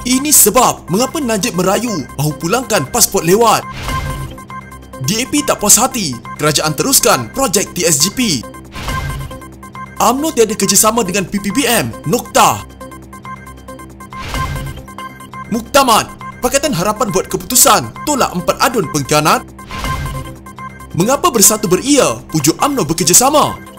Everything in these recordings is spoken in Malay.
Ini sebab mengapa Najib merayu mahu pulangkan pasport lewat. DAP tak puas hati, kerajaan teruskan projek TSGP. UMNO tiada kerjasama dengan PPBM, Noktah. Muktamad, Pakatan Harapan buat keputusan tolak 4 adun pengkhianat. Mengapa Bersatu Beria pujuk UMNO bekerjasama?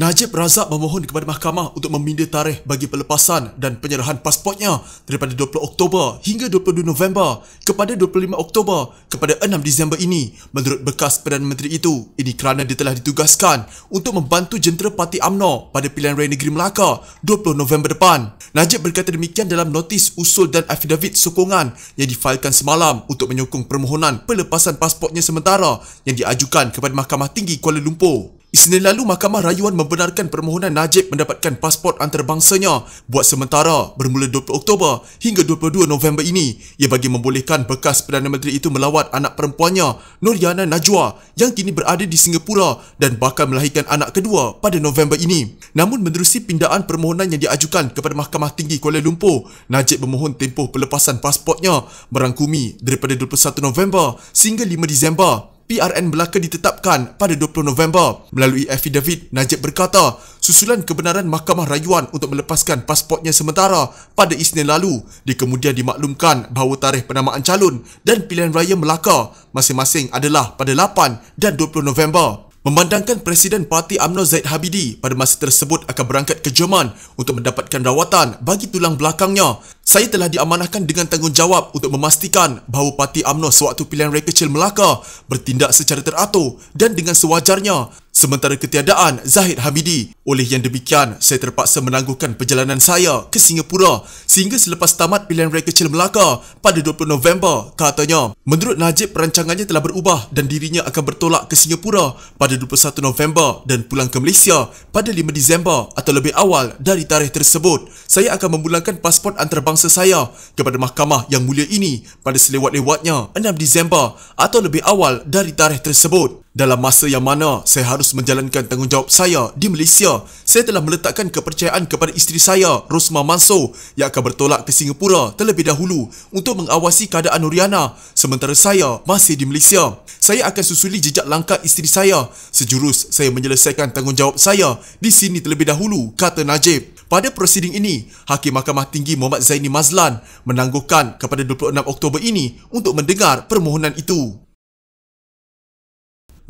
Najib Razak memohon kepada mahkamah untuk meminda tarikh bagi pelepasan dan penyerahan pasportnya daripada 20 Oktober hingga 22 November kepada 25 Oktober kepada 6 Disember ini. Menurut bekas Perdana Menteri itu, ini kerana dia telah ditugaskan untuk membantu jentera parti UMNO pada pilihan raya negeri Melaka 20 November depan. Najib berkata demikian dalam notis usul dan afidavit sokongan yang difailkan semalam untuk menyokong permohonan pelepasan pasportnya sementara yang diajukan kepada Mahkamah Tinggi Kuala Lumpur. Isnin lalu, Mahkamah Rayuan membenarkan permohonan Najib mendapatkan pasport antarabangsanya buat sementara bermula 20 Oktober hingga 22 November ini. Ia bagi membolehkan bekas Perdana Menteri itu melawat anak perempuannya, Noriana Najwa, yang kini berada di Singapura dan bakal melahirkan anak kedua pada November ini. Namun menerusi pindaan permohonan yang diajukan kepada Mahkamah Tinggi Kuala Lumpur, Najib memohon tempoh pelepasan pasportnya merangkumi daripada 21 November sehingga 5 Disember. PRN Melaka ditetapkan pada 20 November. Melalui afidavit, Najib berkata, susulan kebenaran Mahkamah Rayuan untuk melepaskan pasportnya sementara pada Isnin lalu, dia kemudian dimaklumkan bahawa tarikh penamaan calon dan pilihan raya Melaka masing-masing adalah pada 8 dan 20 November. Memandangkan Presiden Parti UMNO Zaid Habidi pada masa tersebut akan berangkat ke Jerman untuk mendapatkan rawatan bagi tulang belakangnya, saya telah diamanahkan dengan tanggungjawab untuk memastikan bahawa Parti UMNO sewaktu pilihan raya kecil Melaka bertindak secara teratur dan dengan sewajarnya sementara ketiadaan Zahid Hamidi. Oleh yang demikian, saya terpaksa menangguhkan perjalanan saya ke Singapura sehingga selepas tamat pilihan raya kecil Melaka pada 20 November, katanya. Menurut Najib, perancangannya telah berubah dan dirinya akan bertolak ke Singapura pada 21 November dan pulang ke Malaysia pada 5 Disember atau lebih awal dari tarikh tersebut. Saya akan memulangkan pasport antarabangsa saya kepada mahkamah yang mulia ini pada selewat-lewatnya 6 Disember atau lebih awal dari tarikh tersebut. Dalam masa yang mana saya harus menjalankan tanggungjawab saya di Malaysia, saya telah meletakkan kepercayaan kepada isteri saya, Rosma Mansor, yang akan bertolak ke Singapura terlebih dahulu untuk mengawasi keadaan Noriana sementara saya masih di Malaysia. Saya akan susuli jejak langkah isteri saya sejurus saya menyelesaikan tanggungjawab saya di sini terlebih dahulu, kata Najib. Pada prosiding ini, Hakim Mahkamah Tinggi Muhammad Zaini Mazlan menangguhkan kepada 26 Oktober ini untuk mendengar permohonan itu.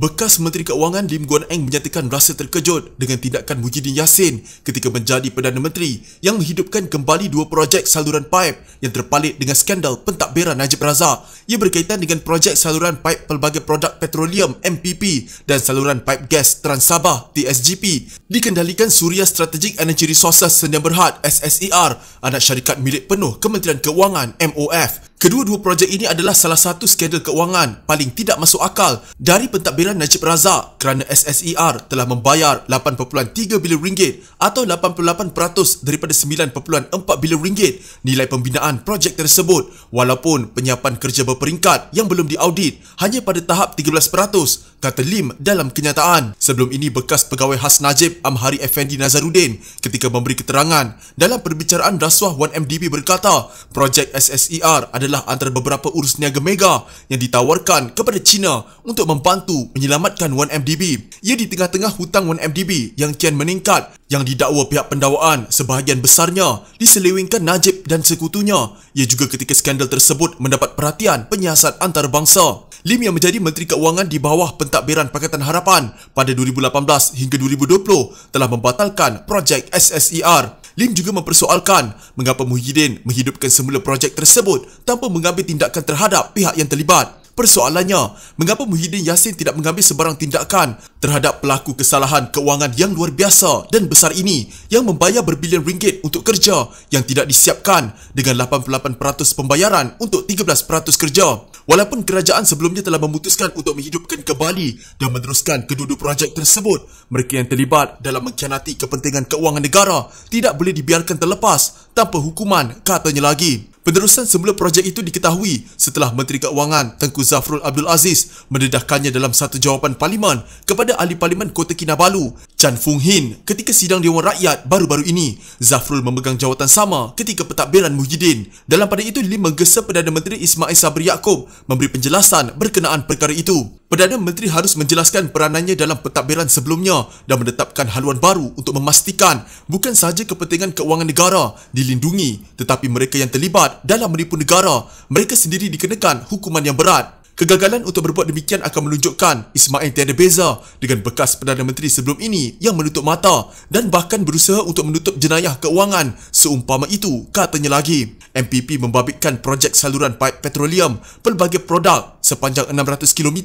Bekas Menteri Keuangan Lim Guan Eng menyatakan rasa terkejut dengan tindakan Muhyiddin Yassin ketika menjadi Perdana Menteri yang menghidupkan kembali 2 projek saluran paip yang terpalit dengan skandal pentadbiran Najib Razak. Ia berkaitan dengan projek saluran paip pelbagai produk petroleum MPP dan saluran paip gas Trans Sabah TSGP dikendalikan Suria Strategic Energy Resources Sdn Bhd SSER, anak syarikat milik penuh Kementerian Keuangan MOF. Kedua-dua projek ini adalah salah satu skandal keuangan paling tidak masuk akal dari pentadbiran Najib Razak kerana SSER telah membayar 8.3 bilion ringgit atau 88% daripada 9.4 bilion ringgit nilai pembinaan projek tersebut, walaupun penyiapan kerja berperingkat yang belum diaudit hanya pada tahap 13%, kata Lim dalam kenyataan. Sebelum ini, bekas pegawai khas Najib Amhari Effendi Nazaruddin ketika memberi keterangan dalam perbicaraan rasuah 1MDB berkata projek SSER adalah antara beberapa urus niaga mega yang ditawarkan kepada China untuk membantu menyelamatkan 1MDB. Ia di tengah-tengah hutang 1MDB yang kian meningkat yang didakwa pihak pendakwaan sebahagian besarnya diselewengkan Najib dan sekutunya. Ia juga ketika skandal tersebut mendapat perhatian penyiasat antarabangsa. Lim yang menjadi Menteri Keuangan di bawah pentadbiran Pakatan Harapan pada 2018 hingga 2020 telah membatalkan projek SSER. Lim juga mempersoalkan mengapa Muhyiddin menghidupkan semula projek tersebut tanpa mengambil tindakan terhadap pihak yang terlibat. Persoalannya, mengapa Muhyiddin Yassin tidak mengambil sebarang tindakan terhadap pelaku kesalahan keuangan yang luar biasa dan besar ini yang membayar berbilion ringgit untuk kerja yang tidak disiapkan dengan 88% pembayaran untuk 13% kerja. Walaupun kerajaan sebelumnya telah memutuskan untuk menghidupkan kembali dan meneruskan kedua-dua projek tersebut, mereka yang terlibat dalam mengkhianati kepentingan keuangan negara tidak boleh dibiarkan terlepas tanpa hukuman, katanya lagi. Penerusan semula projek itu diketahui setelah Menteri Keuangan Tengku Zafrul Abdul Aziz mendedahkannya dalam satu jawapan parlimen kepada Ahli Parlimen Kota Kinabalu, Chan Fung Hin, ketika sidang Dewan Rakyat baru-baru ini. Zafrul memegang jawatan sama ketika pentadbiran Muhyiddin. Dalam pada itu, Lim menggesa Perdana Menteri Ismail Sabri Yaakob memberi penjelasan berkenaan perkara itu. Perdana Menteri harus menjelaskan peranannya dalam pentadbiran sebelumnya dan menetapkan haluan baru untuk memastikan bukan sahaja kepentingan keuangan negara dilindungi, tetapi mereka yang terlibat dalam menipu negara, mereka sendiri dikenakan hukuman yang berat. Kegagalan untuk berbuat demikian akan menunjukkan Ismail tiada beza dengan bekas Perdana Menteri sebelum ini yang menutup mata dan bahkan berusaha untuk menutup jenayah keuangan seumpama itu, katanya lagi. MPP membabitkan projek saluran paip petroleum pelbagai produk sepanjang 600 km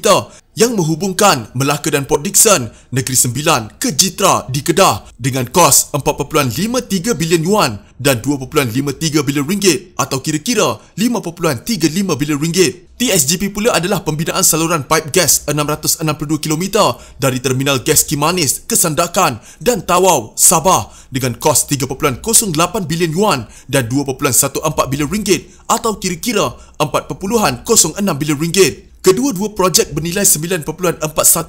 yang menghubungkan Melaka dan Port Dickson, Negeri Sembilan ke Jitra di Kedah dengan kos 4.53 bilion yuan dan 2.53 bilion ringgit atau kira-kira 5.35 bilion ringgit. TSGP pula adalah pembinaan saluran paip gas 662 km dari Terminal Gas Kimanis ke Sandakan dan Tawau, Sabah dengan kos 3.08 bilion yuan dan 2.14 bilion ringgit atau kira-kira 4.06 bilion ringgit. Kedua-dua projek bernilai 9.41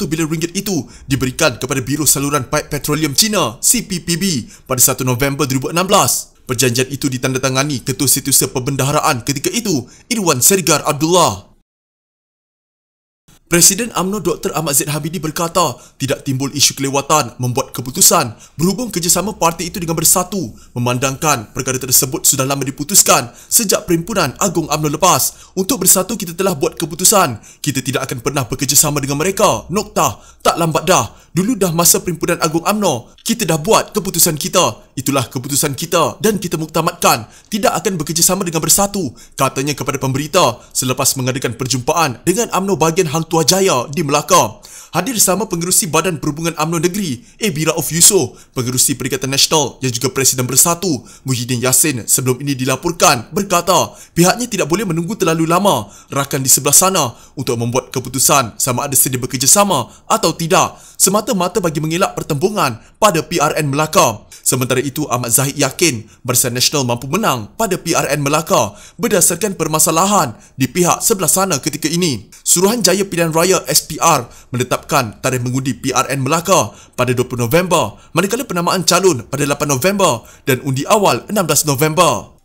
bilion ringgit itu diberikan kepada Biro Saluran Paip Petroleum China CPPB pada 1 November 2016. Perjanjian itu ditandatangani Ketua Setiausaha Perbendaharaan ketika itu, Irwan Sergar Abdullah. Presiden UMNO Dr. Ahmad Zaid Habidi berkata tidak timbul isu kelewatan membuat keputusan berhubung kerjasama parti itu dengan Bersatu, memandangkan perkara tersebut sudah lama diputuskan sejak Perhimpunan Agung UMNO lepas. Untuk Bersatu kita telah buat keputusan, kita tidak akan pernah bekerjasama dengan mereka. Noktah. Tak lambat dah. Dulu dah masa Perhimpunan Agung UMNO, kita dah buat keputusan kita. Itulah keputusan kita dan kita muktamadkan tidak akan bekerjasama dengan Bersatu, katanya kepada pemberita selepas mengadakan perjumpaan dengan UMNO bahagian Hang Tuah Jaya di Melaka. Hadir sama pengerusi Badan Perhubungan UMNO Negeri A.B. Rauf Yusof, pengerusi Perikatan Nasional yang juga Presiden Bersatu Muhyiddin Yassin sebelum ini dilaporkan berkata pihaknya tidak boleh menunggu terlalu lama rakan di sebelah sana untuk membuat keputusan sama ada sedia bekerjasama atau tidak, semata-mata bagi mengelak pertembungan pada PRN Melaka. Sementara itu, Ahmad Zahid yakin Barisan Nasional mampu menang pada PRN Melaka berdasarkan permasalahan di pihak sebelah sana ketika ini. Suruhanjaya Pilihan Raya SPR menetapkan tarikh mengundi PRN Melaka pada 20 November, manakala penamaan calon pada 8 November dan undi awal 16 November.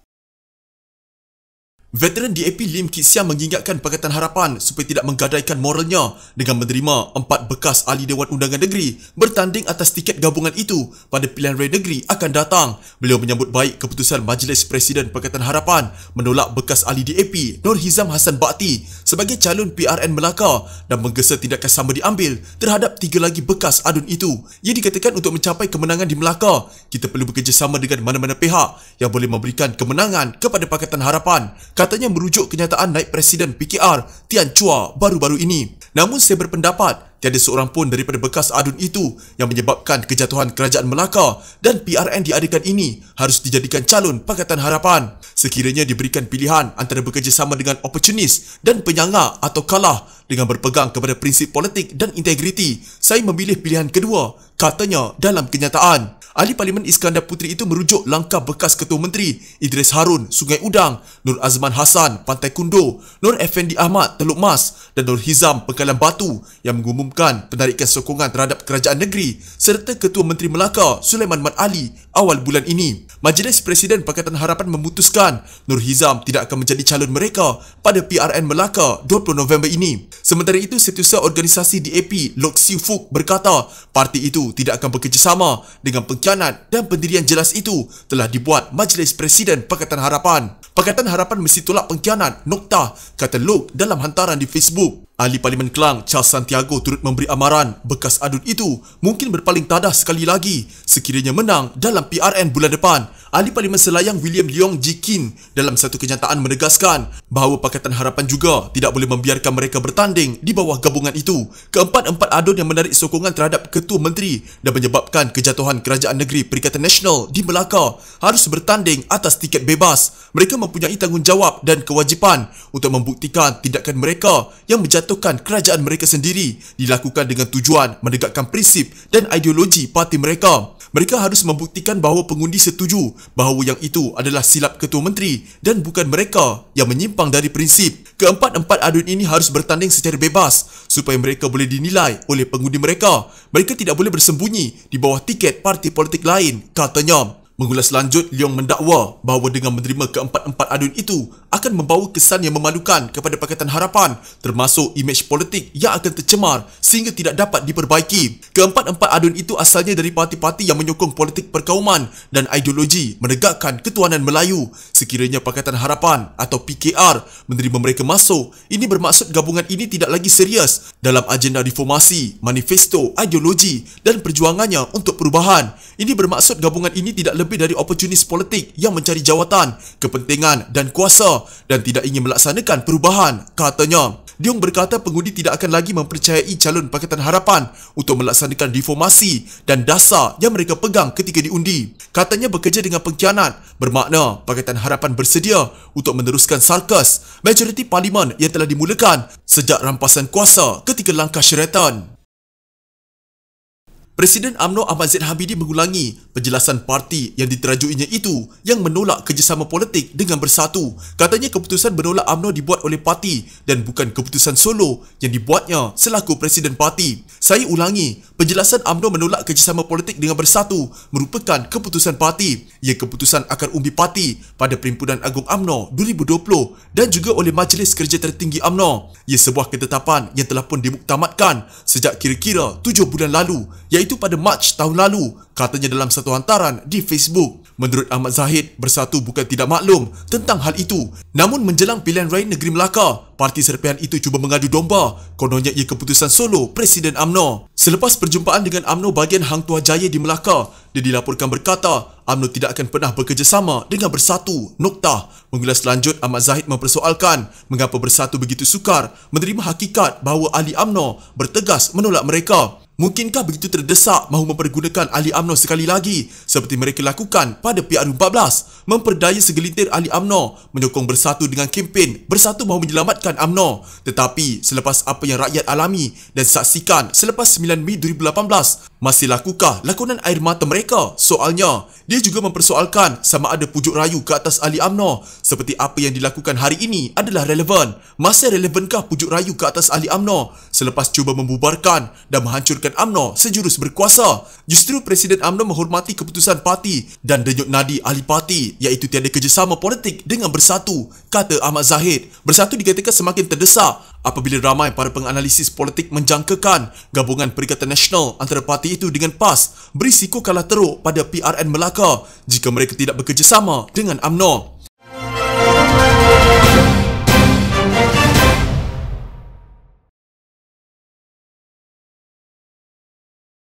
Veteran DAP Lim Kit Siang mengingatkan Pakatan Harapan supaya tidak menggadaikan moralnya dengan menerima 4 bekas ahli Dewan Undangan Negeri bertanding atas tiket gabungan itu pada pilihan raya negeri akan datang. Beliau menyambut baik keputusan Majlis Presiden Pakatan Harapan menolak bekas ahli DAP Nur Hizam Hassan Bakti sebagai calon PRN Melaka dan menggesa tindakan sama diambil terhadap 3 lagi bekas adun itu. Ia dikatakan untuk mencapai kemenangan di Melaka, kita perlu bekerjasama dengan mana-mana pihak yang boleh memberikan kemenangan kepada Pakatan Harapan, katanya merujuk kenyataan naib Presiden PKR Tian Chua baru-baru ini. Namun saya berpendapat tiada seorang pun daripada bekas adun itu yang menyebabkan kejatuhan Kerajaan Melaka dan PRN diadakan ini harus dijadikan calon Pakatan Harapan. Sekiranya diberikan pilihan antara bekerjasama dengan oportunis dan penyangga atau kalah dengan berpegang kepada prinsip politik dan integriti, saya memilih pilihan kedua, katanya dalam kenyataan. Ahli Parlimen Iskandar Puteri itu merujuk langkah bekas Ketua Menteri Idris Harun, Sungai Udang, Nur Azman Hassan, Pantai Kundo, Nur Effendi Ahmad, Teluk Mas dan Nur Hizam, Pengkalan Batu yang mengumumkan penarikan sokongan terhadap kerajaan negeri serta Ketua Menteri Melaka Sulaiman Mat Ali awal bulan ini. Majlis Presiden Pakatan Harapan memutuskan Nur Hizam tidak akan menjadi calon mereka pada PRN Melaka 20 November ini. Sementara itu, Setiausaha Organisasi DAP Lok Siu Fuk berkata parti itu tidak akan bekerjasama dengan pengkhianat dan pendirian jelas itu telah dibuat Majlis Presiden Pakatan Harapan. Pakatan Harapan mesti tolak pengkhianat, noktah, kata Lok dalam hantaran di Facebook. Ahli Parlimen Kelang Charles Santiago turut memberi amaran bekas adun itu mungkin berpaling tadah sekali lagi sekiranya menang dalam PRN bulan depan. Ahli Parlimen Selayang William Leong Jikin dalam satu kenyataan menegaskan bahawa Pakatan Harapan juga tidak boleh membiarkan mereka bertanding di bawah gabungan itu. Keempat-empat adun yang menarik sokongan terhadap Ketua Menteri dan menyebabkan kejatuhan Kerajaan Negeri Perikatan Nasional di Melaka harus bertanding atas tiket bebas. Mereka mempunyai tanggungjawab dan kewajipan untuk membuktikan tindakan mereka yang menjatuhkan kerajaan mereka sendiri dilakukan dengan tujuan menegakkan prinsip dan ideologi parti mereka. Mereka harus membuktikan bahawa pengundi setuju bahawa yang itu adalah silap Ketua Menteri dan bukan mereka yang menyimpang dari prinsip. Keempat-empat adun ini harus bertanding secara bebas supaya mereka boleh dinilai oleh pengundi mereka. Mereka tidak boleh bersembunyi di bawah tiket parti politik lain, katanya. Mengulas lanjut, Leong mendakwa bahawa dengan menerima keempat-empat adun itu akan membawa kesan yang memalukan kepada Pakatan Harapan, termasuk imej politik yang akan tercemar sehingga tidak dapat diperbaiki. Keempat-empat adun itu asalnya dari parti-parti yang menyokong politik perkauman dan ideologi menegakkan ketuanan Melayu. Sekiranya Pakatan Harapan atau PKR menerima mereka masuk, ini bermaksud gabungan ini tidak lagi serius dalam agenda reformasi, manifesto, ideologi dan perjuangannya untuk perubahan. Ini bermaksud gabungan ini tidak lebih dari oportunis politik yang mencari jawatan, kepentingan dan kuasa dan tidak ingin melaksanakan perubahan, katanya. Leong berkata pengundi tidak akan lagi mempercayai calon Pakatan Harapan untuk melaksanakan reformasi dan dasar yang mereka pegang ketika diundi. Katanya bekerja dengan pengkhianat bermakna Pakatan Harapan bersedia untuk meneruskan sarkas majoriti parlimen yang telah dimulakan sejak rampasan kuasa ketika langkah Sheraton. Presiden UMNO Ahmad Zaid Hamidi mengulangi penjelasan parti yang diterajuinya itu yang menolak kerjasama politik dengan Bersatu. Katanya keputusan menolak UMNO dibuat oleh parti dan bukan keputusan solo yang dibuatnya selaku Presiden parti. Saya ulangi, penjelasan UMNO menolak kerjasama politik dengan Bersatu merupakan keputusan parti. Ia keputusan akar umbi parti pada Perhimpunan Agung UMNO 2020 dan juga oleh Majlis Kerja Tertinggi UMNO. Ia sebuah ketetapan yang telah pun dimuktamadkan sejak kira-kira 7 bulan lalu, iaitu pada Mac tahun lalu, katanya dalam satu hantaran di Facebook. Menurut Ahmad Zahid, Bersatu bukan tidak maklum tentang hal itu. Namun menjelang pilihan raya negeri Melaka, parti serpihan itu cuba mengadu domba. Kononnya ia keputusan solo Presiden UMNO. Selepas perjumpaan dengan UMNO bahagian Hang Tuah Jaya di Melaka, dia dilaporkan berkata UMNO tidak akan pernah bekerjasama dengan Bersatu. Noktah. Mengulas lanjut, Ahmad Zahid mempersoalkan mengapa Bersatu begitu sukar menerima hakikat bahawa ahli UMNO bertegas menolak mereka. Mungkinkah begitu terdesak mahu mempergunakan ahli UMNO sekali lagi seperti mereka lakukan pada PRU14, memperdaya segelintir ahli UMNO menyokong Bersatu dengan kempen Bersatu mahu menyelamatkan UMNO. Tetapi selepas apa yang rakyat alami dan saksikan selepas 9 Mei 2018, masih lakukah lakonan air mata mereka? Soalnya, dia juga mempersoalkan sama ada pujuk rayu ke atas ahli UMNO seperti apa yang dilakukan hari ini adalah relevan. Masih relevankah pujuk rayu ke atas ahli UMNO selepas cuba membubarkan dan menghancurkan UMNO sejurus berkuasa? Justru Presiden UMNO menghormati keputusan parti dan denyut nadi ahli parti iaitu tiada kerjasama politik dengan Bersatu, kata Ahmad Zahid. Bersatu dikatakan semakin terdesak apabila ramai para penganalisis politik menjangkakan gabungan Perikatan Nasional antara parti itu dengan PAS berisiko kalah teruk pada PRN Melaka jika mereka tidak bekerjasama dengan UMNO.